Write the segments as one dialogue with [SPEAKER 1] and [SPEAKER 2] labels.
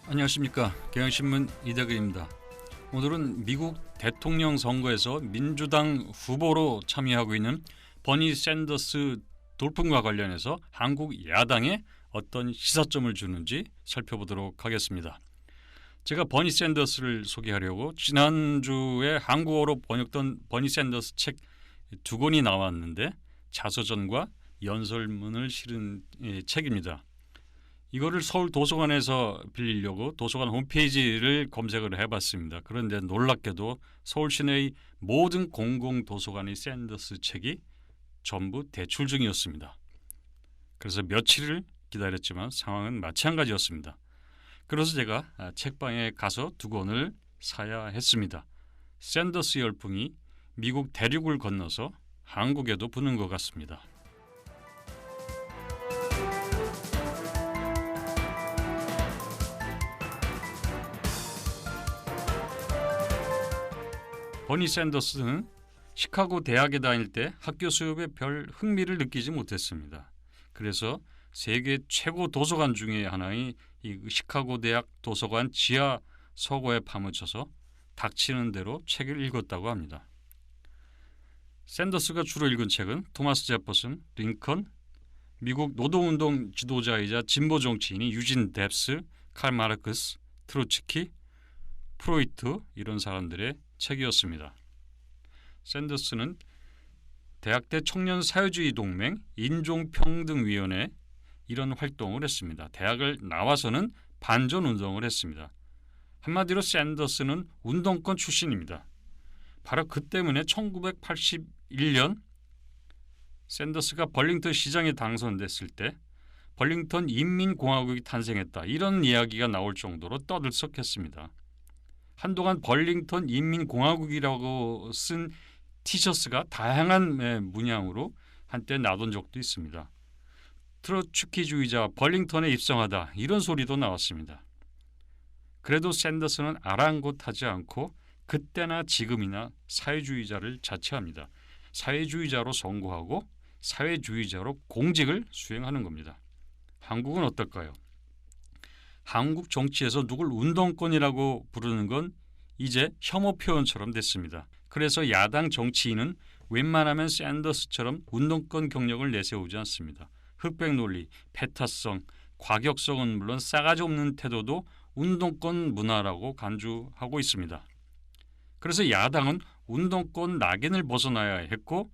[SPEAKER 1] 안녕하십니까. 경향신문 이대근입니다. 오늘은 미국 대통령 선거에서 민주당 후보로 참여하고 있는 버니 샌더스 돌풍과 관련해서 한국 야당에 어떤 시사점을 주는지 살펴보도록 하겠습니다. 제가 버니 샌더스를 소개하려고 지난주에 한국어로 번역된 버니 샌더스 책 두 권이 나왔는데 자서전과 연설문을 실은 책입니다. 이거를 서울 도서관에서 빌리려고 도서관 홈페이지를 검색을 해봤습니다. 그런데 놀랍게도 서울 시내의 모든 공공도서관의 샌더스 책이 전부 대출 중이었습니다. 그래서 며칠을 기다렸지만 상황은 마찬가지였습니다. 그래서 제가 책방에 가서 두 권을 사야 했습니다. 샌더스 열풍이 미국 대륙을 건너서 한국에도 부는 것 같습니다. 버니 샌더스는 시카고 대학에 다닐 때 학교 수업에 별 흥미를 느끼지 못했습니다. 그래서 세계 최고 도서관 중에 하나인 이 시카고 대학 도서관 지하 서고에 파묻혀서 닥치는 대로 책을 읽었다고 합니다. 샌더스가 주로 읽은 책은 토마스 제퍼슨, 링컨, 미국 노동운동 지도자이자 진보 정치인이 유진 뎁스, 칼 마르크스, 트로츠키, 프로이트 이런 사람들의 책이었습니다. 샌더스는 대학 때 청년 사회주의 동맹, 인종평등위원회 이런 활동을 했습니다. 대학을 나와서는 반전 운동을 했습니다. 한마디로 샌더스는 운동권 출신입니다. 바로 그 때문에 1981년 샌더스가 벌링턴 시장에 당선됐을 때 벌링턴 인민공화국이 탄생했다 이런 이야기가 나올 정도로 떠들썩했습니다. 한동안 벌링턴 인민공화국이라고 쓴 티셔츠가 다양한 문양으로 한때 나돈 적도 있습니다. 트로츠키주의자 벌링턴에 입성하다 이런 소리도 나왔습니다. 그래도 샌더스는 아랑곳하지 않고 그때나 지금이나 사회주의자를 자처합니다. 사회주의자로 선고하고 사회주의자로 공직을 수행하는 겁니다. 한국은 어떨까요? 한국 정치에서 누굴 운동권이라고 부르는 건 이제 혐오 표현처럼 됐습니다. 그래서 야당 정치인은 웬만하면 샌더스처럼 운동권 경력을 내세우지 않습니다. 흑백 논리, 배타성, 과격성은 물론 싸가지 없는 태도도 운동권 문화라고 간주하고 있습니다. 그래서 야당은 운동권 낙인을 벗어나야 했고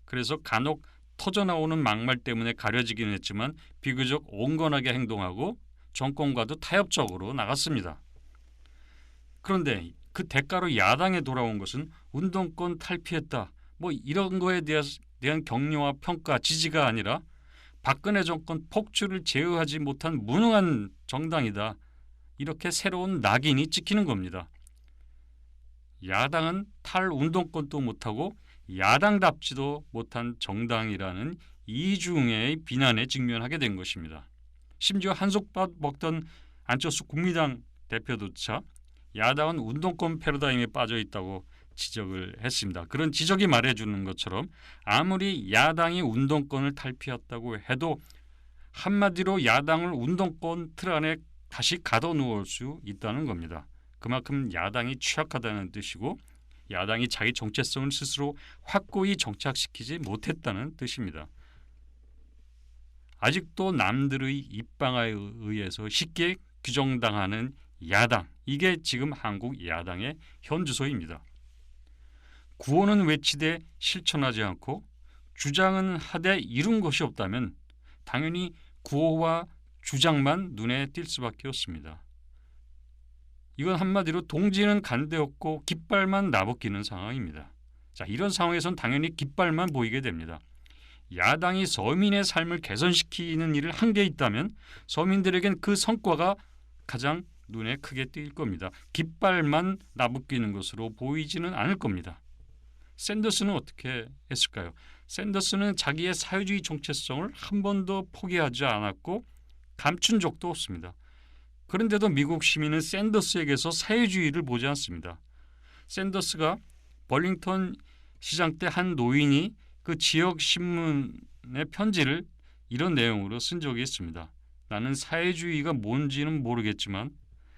[SPEAKER 1] 그래서 간혹 터져나오는 막말 때문에 가려지긴 했지만 비교적 온건하게 행동하고 정권과도 타협적으로 나갔습니다. 그런데 그 대가로 야당에 돌아온 것은 운동권 탈피했다. 이런 거에 대한 격려와 평가, 지지가 아니라 박근혜 정권 폭주를 제어하지 못한 무능한 정당이다. 이렇게 새로운 낙인이 찍히는 겁니다. 야당은 탈운동권도 못하고 야당답지도 못한 정당이라는 이중의 비난에 직면하게 된 것입니다. 심지어 한솥밥 먹던 안철수 국민당 대표조차 야당은 운동권 패러다임에 빠져 있다고 지적을 했습니다. 그런 지적이 말해주는 것처럼 아무리 야당이 운동권을 탈피했다고 해도 한마디로 야당을 운동권 틀 안에 다시 가둬놓을 수 있다는 겁니다. 그만큼 야당이 취약하다는 뜻이고 야당이 자기 정체성을 스스로 확고히 정착시키지 못했다는 뜻입니다. 아직도 남들의 입방아에 의해서 쉽게 규정당하는 야당, 이게 지금 한국 야당의 현주소입니다. 구호는 외치되 실천하지 않고 주장은 하되 이룬 것이 없다면 당연히 구호와 주장만 눈에 띌 수밖에 없습니다. 이건 한마디로 동지는 간데 없고 깃발만 나부끼는 상황입니다. 자, 이런 상황에선 당연히 깃발만 보이게 됩니다. 야당이 서민의 삶을 개선시키는 일을 한 게 있다면 서민들에겐 그 성과가 가장 눈에 크게 띌 겁니다. 깃발만 나부끼는 것으로 보이지는 않을 겁니다. 샌더스는 어떻게 했을까요? 샌더스는 자기의 사회주의 정체성을 한 번도 포기하지 않았고 감춘 적도 없습니다. 그런데도 미국 시민은 샌더스에게서 사회주의를 보지 않습니다. 샌더스가 벌링턴 시장 때 한 노인이 그 지역 신문의 편지를 이런 내용으로 쓴 적이 있습니다. 나는 사회주의가 뭔지는 모르겠지만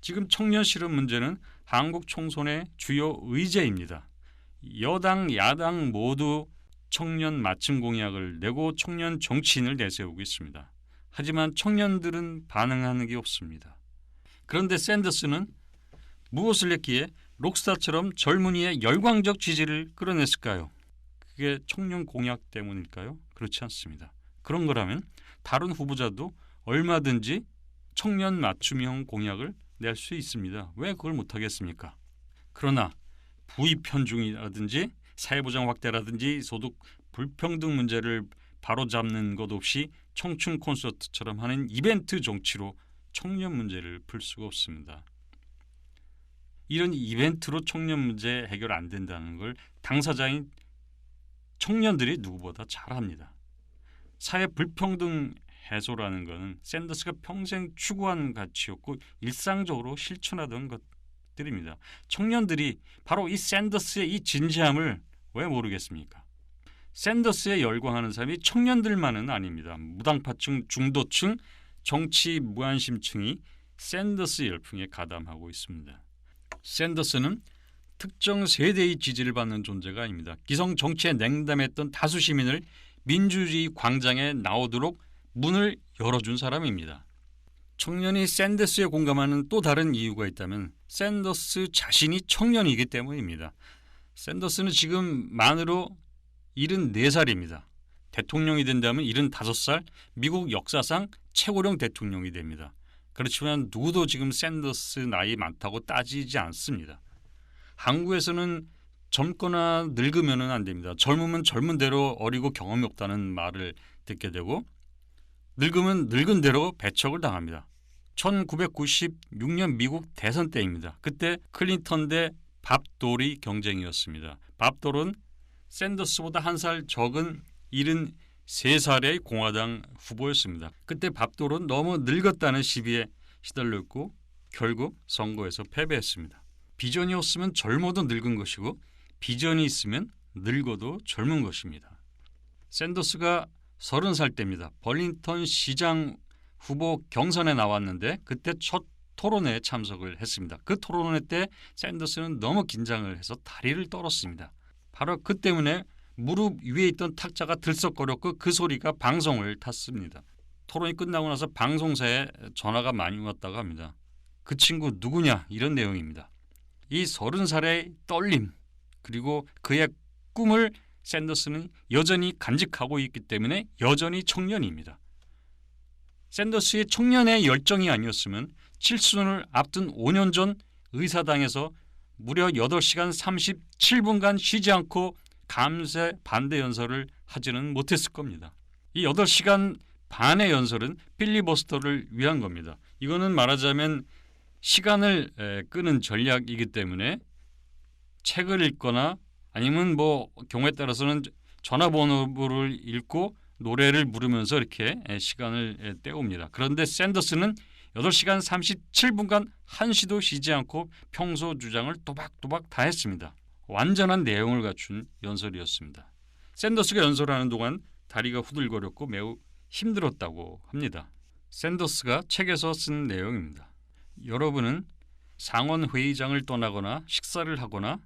[SPEAKER 1] 지금 청년 실업 문제는 한국 총선의 주요 의제입니다. 여당, 야당 모두 청년 맞춤 공약을 내고 청년 정치인을 내세우고 있습니다. 하지만 청년들은 반응하는 게 없습니다. 그런데 샌더스는 무엇을 했기에 록스타처럼 젊은이의 열광적 지지를 끌어냈을까요? 그게 청년 공약 때문일까요? 그렇지 않습니다. 그런 거라면 다른 후보자도 얼마든지 청년 맞춤형 공약을 낼 수 있습니다. 왜 그걸 못하겠습니까? 그러나 부의 편중이라든지 사회보장 확대라든지 소득 불평등 문제를 바로잡는 것 없이 청춘 콘서트처럼 하는 이벤트 정치로 청년 문제를 풀 수가 없습니다. 이런 이벤트로 청년 문제 해결 안 된다는 걸 당사자인 청년들이 누구보다 잘합니다. 사회 불평등 해소라는 것은 샌더스가 평생 추구한 가치였고 일상적으로 실천하던 것들입니다. 청년들이 바로 이 샌더스의 이 진지함을 왜 모르겠습니까? 샌더스에 열광하는 사람이 청년들만은 아닙니다. 무당파층, 중도층, 정치 무관심층이 샌더스 열풍에 가담하고 있습니다. 샌더스는 특정 세대의 지지를 받는 존재가 아닙니다. 기성 정치에 냉담했던 다수 시민을 민주주의 광장에 나오도록 문을 열어준 사람입니다. 청년이 샌더스에 공감하는 또 다른 이유가 있다면 샌더스 자신이 청년이기 때문입니다. 샌더스는 지금 만으로 74살입니다. 대통령이 된다면 75살, 미국 역사상 최고령 대통령이 됩니다. 그렇지만 누구도 지금 샌더스 나이 많다고 따지지 않습니다. 한국에서는 젊거나 늙으면 안 됩니다. 젊으면 젊은 대로 어리고 경험이 없다는 말을 듣게 되고 늙으면 늙은 대로 배척을 당합니다. 1996년 미국 대선 때입니다. 그때 클린턴 대 밥 돌이 경쟁이었습니다. 밥 돌은 샌더스보다 한 살 적은 73살의 공화당 후보였습니다. 그때 밥 돌은 너무 늙었다는 시비에 시달렸고 결국 선거에서 패배했습니다. 비전이 없으면 젊어도 늙은 것이고 비전이 있으면 늙어도 젊은 것입니다. 샌더스가 30살 때입니다. 벌링턴 시장 후보 경선에 나왔는데 그때 첫 토론회에 참석을 했습니다. 그 토론회 때 샌더스는 너무 긴장을 해서 다리를 떨었습니다. 바로 그 때문에 무릎 위에 있던 탁자가 들썩거렸고 그 소리가 방송을 탔습니다. 토론이 끝나고 나서 방송사에 전화가 많이 왔다고 합니다. 그 친구 누구냐 이런 내용입니다. 이 30살의 떨림 그리고 그의 꿈을 샌더스는 여전히 간직하고 있기 때문에 여전히 청년입니다. 샌더스의 청년의 열정이 아니었으면 칠순을 앞둔 5년 전 의사당에서 무려 8시간 37분간 쉬지 않고 감세 반대 연설을 하지는 못했을 겁니다. 이 8시간 반의 연설은 필리버스터를 위한 겁니다. 이거는 말하자면 시간을 끄는 전략이기 때문에 책을 읽거나 아니면 뭐 경우에 따라서는 전화번호를 읽고 노래를 부르면서 이렇게 시간을 때웁니다. 그런데 샌더스는 8시간 37분간 한시도 쉬지 않고 평소 주장을 또박또박 다 했습니다. 완전한 내용을 갖춘 연설이었습니다. 샌더스가 연설하는 동안 다리가 후들거렸고 매우 힘들었다고 합니다. 샌더스가 책에서 쓴 내용입니다. 여러분은 상원회의장을 떠나거나 식사를 하거나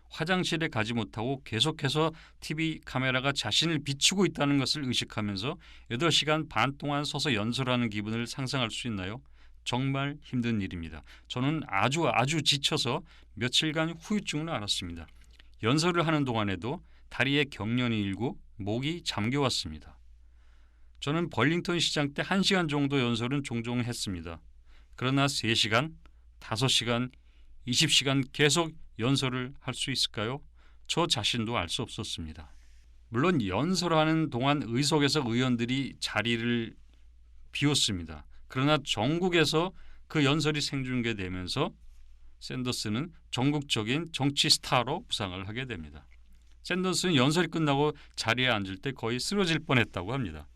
[SPEAKER 1] 화장실에 가지 못하고 계속해서 TV 카메라가 자신을 비추고 있다는 것을 의식하면서 8시간 반 동안 서서 연설하는 기분을 상상할 수 있나요? 정말 힘든 일입니다. 저는 아주 지쳐서 며칠간 후유증을 앓았습니다. 연설을 하는 동안에도 다리에 경련이 일고 목이 잠겨왔습니다. 저는 벌링턴 시장 때 1시간 정도 연설은 종종 했습니다. 그러나 3시간, 5시간, 20시간 계속 연설을 할 수 있을까요? 저 자신도 알 수 없었습니다. 물론 연설하는 동안 의석에서 의원들이 자리를 비웠습니다. 그러나 전국에서 그 연설이 생중계되면서 샌더스는 전국적인 정치 스타로 부상을 하게 됩니다. 샌더스는 연설이 끝나고 자리에 앉을 때 거의 쓰러질 뻔했다고 합니다.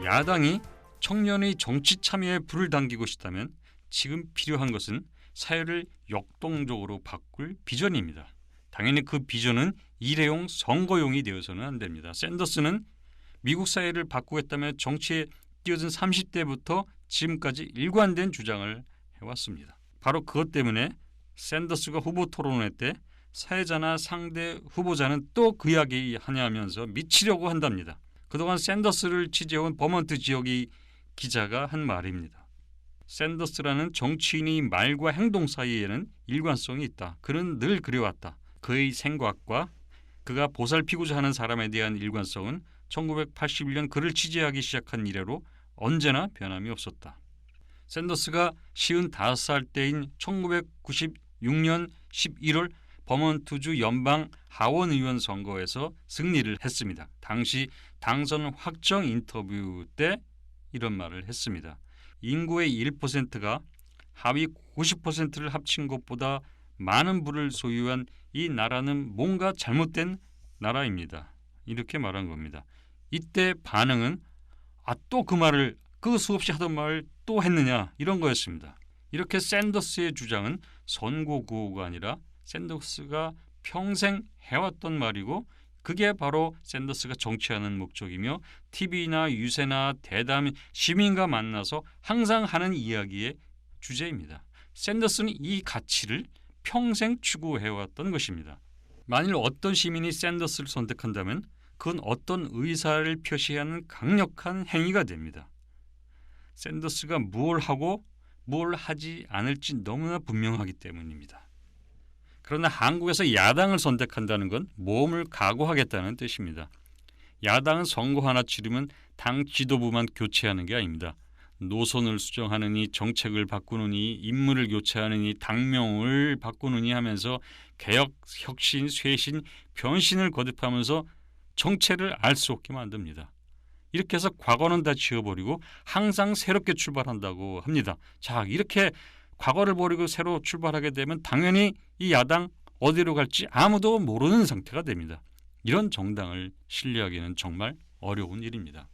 [SPEAKER 1] 야당이 청년의 정치 참여에 불을 당기고 싶다면 지금 필요한 것은 사회를 역동적으로 바꿀 비전입니다. 당연히 그 비전은 일회용 선거용이 되어서는 안 됩니다. 샌더스는 미국 사회를 바꾸겠다며 정치에 뛰어든 30대부터 지금까지 일관된 주장을 해왔습니다. 바로 그것 때문에 샌더스가 후보 토론회 때 사회자나 상대 후보자는 또 그 이야기 하냐면서 미치려고 한답니다. 그동안 샌더스를 취재해온 버먼트 지역의 기자가 한 말입니다. 샌더스라는 정치인이 말과 행동 사이에는 일관성이 있다. 그는 늘 그래왔다. 그의 생각과 그가 보살피고자 하는 사람에 대한 일관성은 1981년 그를 취재하기 시작한 이래로 언제나 변함이 없었다. 샌더스가 55살 때인 1996년 11월 버먼트주 연방 하원의원 선거에서 승리를 했습니다. 당시 당선 확정 인터뷰 때 이런 말을 했습니다. 인구의 1%가 하위 90%를 합친 것보다 많은 부를 소유한 이 나라는 뭔가 잘못된 나라입니다. 이렇게 말한 겁니다. 이때 반응은 또 그 말을 그 수없이 하던 말을 또 했느냐 이런 거였습니다. 이렇게 샌더스의 주장은 선거 구호가 아니라 샌더스가 평생 해왔던 말이고 그게 바로 샌더스가 정치하는 목적이며 TV나 유세나 대담 시민과 만나서 항상 하는 이야기의 주제입니다. 샌더스는 이 가치를 평생 추구해왔던 것입니다. 만일 어떤 시민이 샌더스를 선택한다면 그건 어떤 의사를 표시하는 강력한 행위가 됩니다. 샌더스가 뭘 하고 뭘 하지 않을지 너무나 분명하기 때문입니다. 그러나 한국에서 야당을 선택한다는 건 모험을 각오하겠다는 뜻입니다. 야당은 선거 하나 치르면 당 지도부만 교체하는 게 아닙니다. 노선을 수정하느니 정책을 바꾸느니 인물을 교체하느니 당명을 바꾸느니 하면서 개혁, 혁신, 쇄신, 변신을 거듭하면서 정체를 알 수 없게 만듭니다. 이렇게 해서 과거는 다 지워버리고 항상 새롭게 출발한다고 합니다. 자, 이렇게 과거를 버리고 새로 출발하게 되면 당연히 이 야당 어디로 갈지 아무도 모르는 상태가 됩니다. 이런 정당을 신뢰하기는 정말 어려운 일입니다.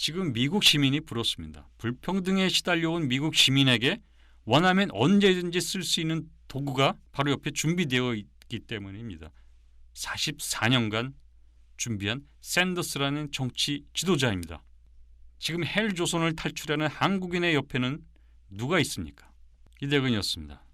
[SPEAKER 1] 지금 미국 시민이 부럽습니다. 불평등에 시달려온 미국 시민에게 원하면 언제든지 쓸 수 있는 도구가 바로 옆에 준비되어 있기 때문입니다. 44년간 준비한 샌더스라는 정치 지도자입니다. 지금 헬조선을 탈출하는 한국인의 옆에는 누가 있습니까? 이대근이었습니다.